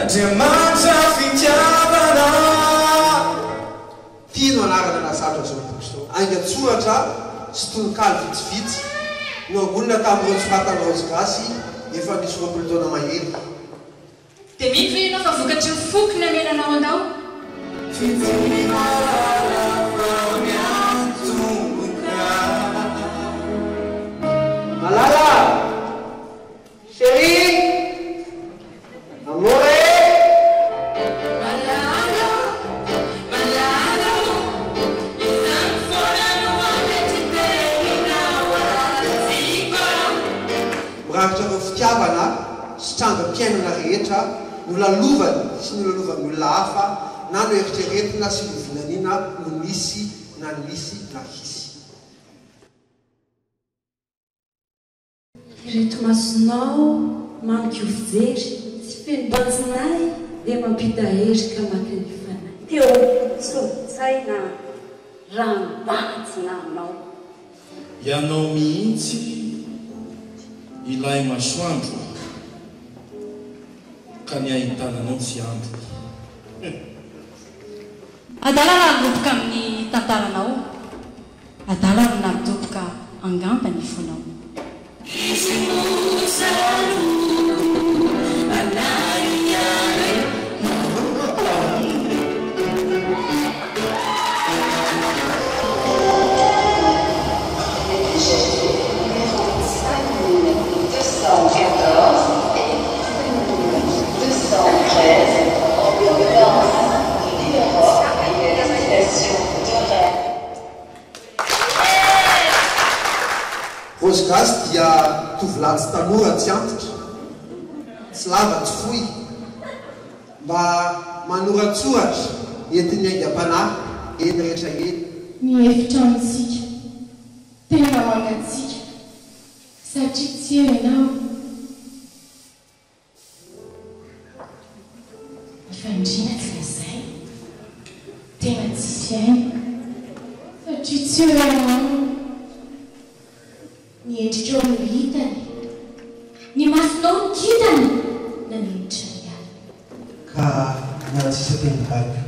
Andriamanitra fitiavana. Tiano anarana nasatra zao Kristo angatsoratra sy tononkalo vitsivitsy no ambonina tamin'ireo tsoratany rose gasy efa nisy roapolo taona mahery. Dia mify ianao fa vokatry ny foky ny amenanao andao. Malala, chérie, amore. Mirakitra ireo fitiavana sy trangam-piainana rehetra no lalovany sy no lalovany olona hafa na no eritreretina sy no vinaniana no misy na misy na hisy. Reto masonao mamiko fijery tsy feno-batsinay dia mampita herika maka ny fanay. Teo solon-tsaina ranobatsina aminao. Ianao mihitsy ilay masoandro ka ny ahitananao tsy andro. Adala nadoboka amin'ny tantaranao. Adala no nadoboka angamba ny fonao. Rose gasy dia tovolahy tsy tanora tsy antitra, tsy lava tsy fohy, mba manoratsoratra entin'ny aingam-panahy eny rehetra eny. Mihevitra amintsika, tena mangatsika, satria tsy ianao. Mifandrina tsy lazay, tena tsy fiaina, satria tsy ianao. Ny endrika eo no hitany, ny masonao no kitany, na ny hiditra ny ihany. Ka na tsisa teny gaga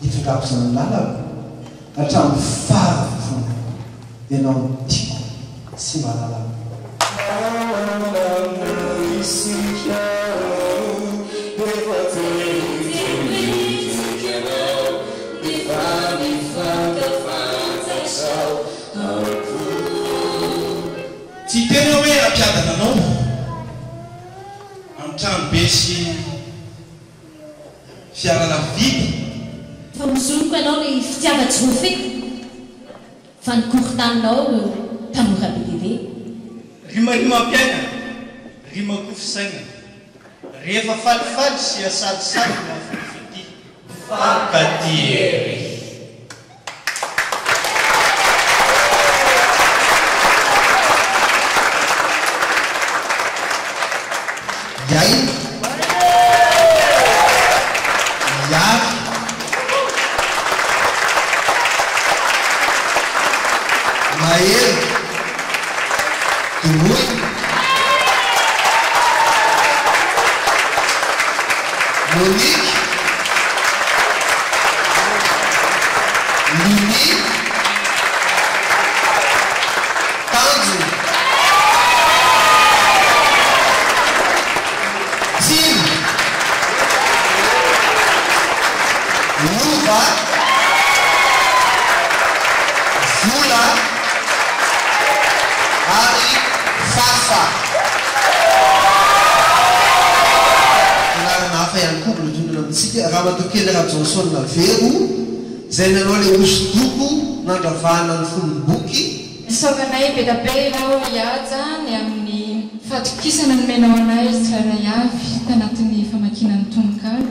hitondrako izany lalako hatramin'ny farany fofona ianao no tiako sy mahalalako. Tsy tena hoe ampiadana anao amin'ny trano be sy fiarana vidy. Fa mozoloko ianao ny fitiava-tsy voafeky fa ny korontaninao tanora be lehibe. Rimarima am-piainana, rima kofisaina. Rehefa falifaly sy asadisady na fifity. Fankatỳ ery. Yay, yavy, mahery, toroy, Monique, Lini, Tanjo, Tim, Luva, Zula, Ari, Fafa. Anarana hafa ihany koa milotondrona amintsika Ramatokely Rajohnson Navero izay nanao ilay hosodoko nandravahana ny fonom-boky. Isaokanay betabe ianao hiaja ny amin'ny fatokisana nomenao anay tsirairay avy tanatin'ny famakinan'ny tononkalo.